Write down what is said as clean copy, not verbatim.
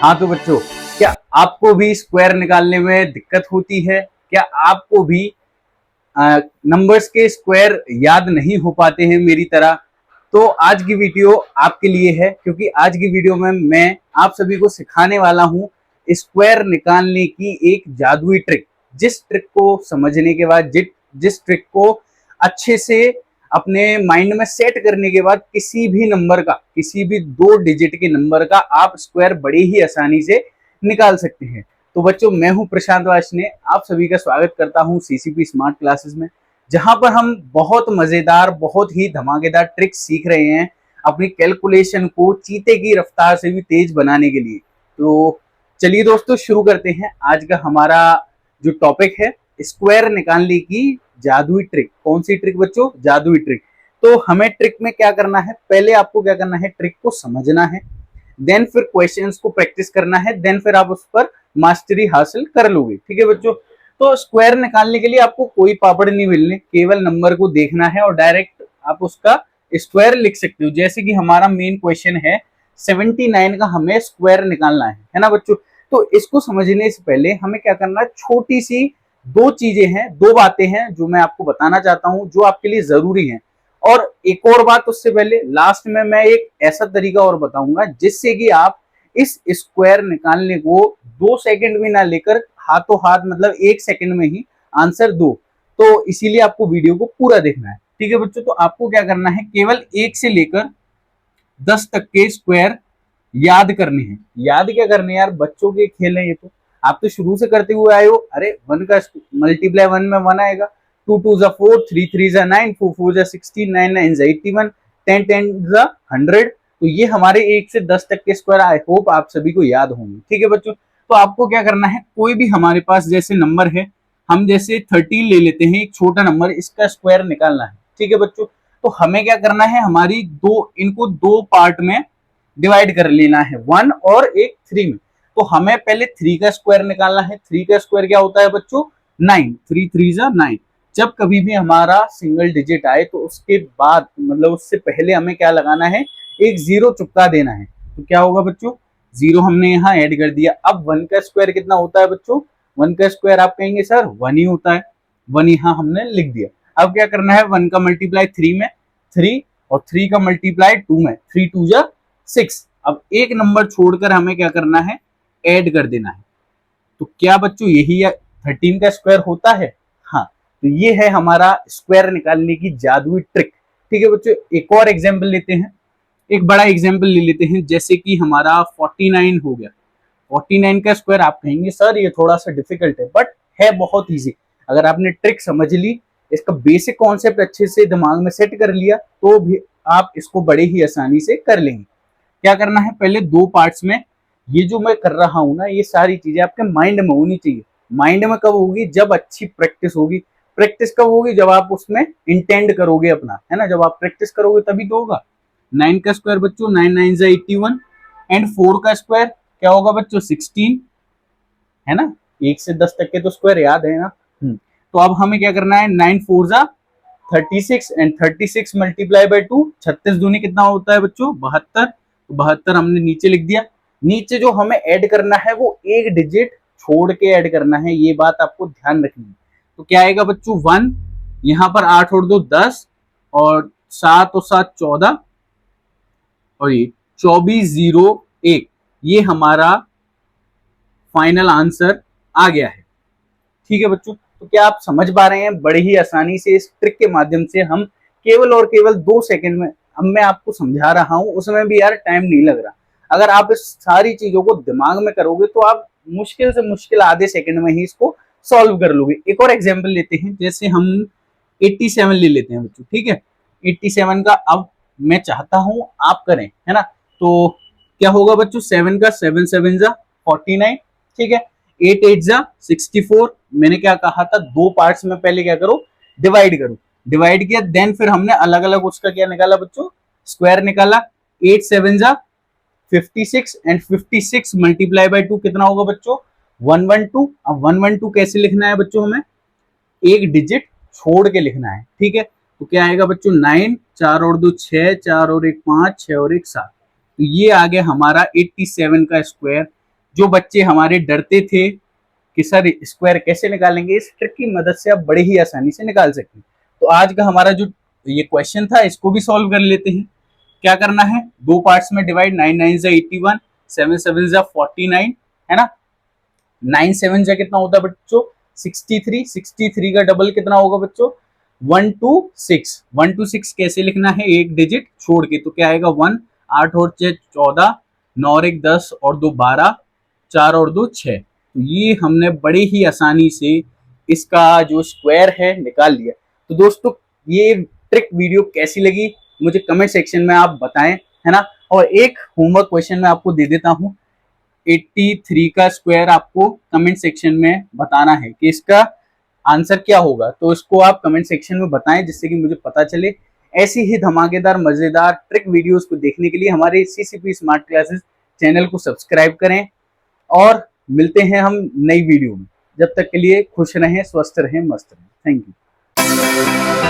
हाँ तो बच्चों, क्या आपको भी स्क्वायर निकालने में दिक्कत होती है? क्या आपको भी नंबर्स के स्क्वायर याद नहीं हो पाते हैं मेरी तरह? तो आज की वीडियो आपके लिए है, क्योंकि आज की वीडियो में मैं आप सभी को सिखाने वाला हूं स्क्वायर निकालने की एक जादुई ट्रिक। जिस ट्रिक को समझने के बाद, जिस ट्रिक को अच्छे से अपने माइंड में सेट करने के बाद किसी भी नंबर का, किसी भी 2 डिजिट के नंबर का आप स्क्वायर बड़ी ही आसानी से निकाल सकते हैं। तो बच्चों, मैं हूं प्रशांत वाशने, आप सभी का स्वागत करता हूं सीसीपी स्मार्ट क्लासेस में, जहां पर हम बहुत मजेदार, बहुत ही धमाकेदार ट्रिक सीख रहे हैं अपनी कैलकुलेशन को चीते की रफ्तार से भी तेज बनाने के लिए। तो चलिए दोस्तों, शुरू करते हैं आज का हमारा जो टॉपिक है, स्क्वायर निकालने की जादुई ट्रिक। कौन सी ट्रिक बच्चों? जादुई ट्रिक। तो हमें ट्रिक में क्या करना है, पहले आपको क्या करना है, ट्रिक को समझना है, देन फिर क्वेश्चंस को प्रैक्टिस करना है, देन फिर आप उस पर मास्टरी हासिल कर लोगे। ठीक है बच्चों? तो स्क्वायर निकालने के लिए आपको कोई पापड़ नहीं मिलने, केवल नंबर को देखना है और डायरेक्ट आप उसका स्क्वायर लिख सकते हो। जैसे कि हमारा मेन क्वेश्चन है 79 का हमें स्क्वायर निकालना है ना बच्चों? तो इसको समझने से पहले हमें क्या करना है, छोटी सी दो चीजें हैं, दो बातें हैं जो मैं आपको बताना चाहता हूं, जो आपके लिए जरूरी हैं। और एक और बात, उससे पहले लास्ट में मैं एक ऐसा तरीका और बताऊंगा जिससे कि आप इस स्क्वायर निकालने को 2 सेकंड भी ना लेकर हाथों हाथ, मतलब 1 सेकंड में ही आंसर दो। तो इसीलिए आपको वीडियो को पूरा देखना है। ठीक है बच्चों? तो आपको क्या करना है, केवल 1 से लेकर 10 तक के स्क्वायर याद करने हैं। याद क्या करने यार, बच्चों के खेल है ये तो। आप तो शुरू से करते हुए आए हो। अरे 1 का मल्टीप्लाई 1 में 1 आएगा, 2 2 जा 4, 3 3 जा 9, 4 4 जा 16, 9 9 जा 81, 10 10 जा 100। तो ये हमारे 1 से 10 तक के स्क्वायर, आई होप आप सभी को याद होंगे। ठीक है बच्चों? तो आपको क्या करना है, कोई भी हमारे पास जैसे नंबर है, हम जैसे 13 ले लेते हैं, एक छोटा नंबर, इसका स्क्वायर निकालना है। ठीक है बच्चों? तो हमें क्या करना है, हमारी इनको दो पार्ट में डिवाइड कर लेना है, 1 और एक 3 में। तो हमें पहले 3 का स्क्वायर निकालना है। 3 का स्क्वायर क्या होता है बच्चों? 9। 3 3 जा 9। जब कभी भी हमारा सिंगल डिजिट आए तो उसके बाद, मतलब उससे पहले हमें क्या लगाना है, एक जीरो चुपका देना है। तो क्या होगा बच्चों? जीरो हमने यहाँ ऐड कर दिया। अब 1 का स्क्वायर कितना होता है बच्चों? 1 का स्क्वायर आप कहेंगे सर 1 ही होता है। 1 यहाँ हमने लिख दिया। अब क्या करना है, 1 का मल्टीप्लाई 3 में 3, और 3 का मल्टीप्लाई 2 में 3 2 जा 6। अब एक नंबर छोड़कर हमें क्या करना है, ऐड कर देना है। तो क्या बच्चों यही 13 का स्क्वायर होता है? हाँ। तो ये है हमारा स्क्वायर निकालने की जादुई ट्रिक। ठीक है बच्चों? एक और एग्जाम्पल लेते हैं, एक बड़ा एग्जाम्पल ले लेते हैं। जैसे कि हमारा 49 हो गया। 49 का स्क्वायर आप कहेंगे सर ये थोड़ा सा डिफिकल्ट है, बट है बहुत ईजी। अगर आपने ट्रिक समझ ली, इसका बेसिक कॉन्सेप्ट अच्छे से दिमाग में सेट कर लिया, तो भी आप इसको बड़े ही आसानी से कर लेंगे। क्या करना है, पहले दो पार्ट्स में, ये जो मैं कर रहा हूं ना, ये सारी चीजें आपके माइंड में होनी चाहिए। माइंड में कब होगी? जब अच्छी प्रैक्टिस होगी। प्रैक्टिस कब होगी? जब आप उसमें इंटेंड करोगे अपना, है ना? जब आप प्रैक्टिस करोगे तभी तो होगा। 9 का स्क्वायर बच्चों 9 9 जा 81, एंड 4 का स्क्वायर क्या होगा बच्चों? 16, है ना? 1 से 10 तक के तो स्क्वायर याद है ना। तो अब हमें क्या करना है, 9 4 जा 36, एंड 36 मल्टीप्लाई बाय 2, 36 दूनी कितना होता है बच्चों? 72। तो 72 हमने नीचे लिख दिया। नीचे जो हमें ऐड करना है वो एक डिजिट छोड़ के ऐड करना है, ये बात आपको ध्यान रखनी है। तो क्या आएगा बच्चों? 1, यहाँ पर 8 और 2 10, और 7 और 7 14, और ये 2401, ये हमारा फाइनल आंसर आ गया है। ठीक है बच्चों? तो क्या आप समझ पा रहे हैं? बड़े ही आसानी से इस ट्रिक के माध्यम से हम केवल और केवल 2 सेकंड में, अब मैं आपको समझा रहा हूं, उसमें भी यार टाइम नहीं लग रहा। अगर आप इस सारी चीजों को दिमाग में करोगे तो आप मुश्किल से मुश्किल आधे सेकंड में ही इसको सॉल्व कर लोगे। एक और एग्जाम्पल लेते हैं, जैसे हम 87 ले लेते हैं बच्चों। ठीक है? 87 का अब मैं चाहता हूं आप करें, है ना? तो क्या होगा बच्चों? 7 का 7 7 जा 49। ठीक है? 8 8 जा 64। मैंने क्या कहा था, दो पार्ट्स में पहले क्या करो, डिवाइड करो। डिवाइड किया, देन फिर हमने अलग अलग उसका क्या निकाला बच्चों, स्क्वायर निकाला। 8 7 जा 56, एंड 56 मल्टीप्लाई बाय 2 कितना होगा बच्चों? 112। अब 112 कैसे लिखना है बच्चों? हमें एक डिजिट छोड़ के लिखना है। ठीक है? तो क्या आएगा बच्चों? 9, 4 और 2 6, 4 और 1 5, 6 और 1 7। तो ये आ गया हमारा 87 का स्क्वायर। जो बच्चे हमारे डरते थे कि सर स्क्वायर कैसे निकालेंगे, इस ट्रिक की मदद से आप बड़े ही आसानी से निकाल सकते हैं। तो आज का हमारा जो ये क्वेश्चन था इसको भी सॉल्व कर लेते हैं। क्या करना है, दो पार्ट्स में डिवाइड, 9 9 जा 81, 7 7 जा 49, है ना। 9 7 जा कितना होता है बच्चों, 63, 63 का डबल कितना होगा बच्चों, 126। 126 कैसे लिखना है, एक डिजिट छोड़ के, तो क्या आएगा 1, 8 और 6 14, 9 और 1 10 और 2 12, 4 और 2 6। तो ये हमने बड़े ही आसानी से इसका जो स्क्वायर है निकाल लिया। तो दोस्तों ये ट्रिक वीडियो कैसी लगी मुझे कमेंट सेक्शन में आप बताएं, है ना। और एक होमवर्क क्वेश्चन मैं आपको दे देता हूं, 83 का स्क्वायर आपको कमेंट सेक्शन में बताना है कि इसका आंसर क्या होगा। तो इसको आप कमेंट सेक्शन में बताएं जिससे कि मुझे पता चले। ऐसी ही धमाकेदार मजेदार ट्रिक वीडियोस को देखने के लिए हमारे सीसीपी स्मार्ट क्लासेस चैनल को सब्सक्राइब करें और मिलते हैं हम नई वीडियो में। जब तक के लिए खुश रहें, स्वस्थ रहें, मस्त रहें। Thank you.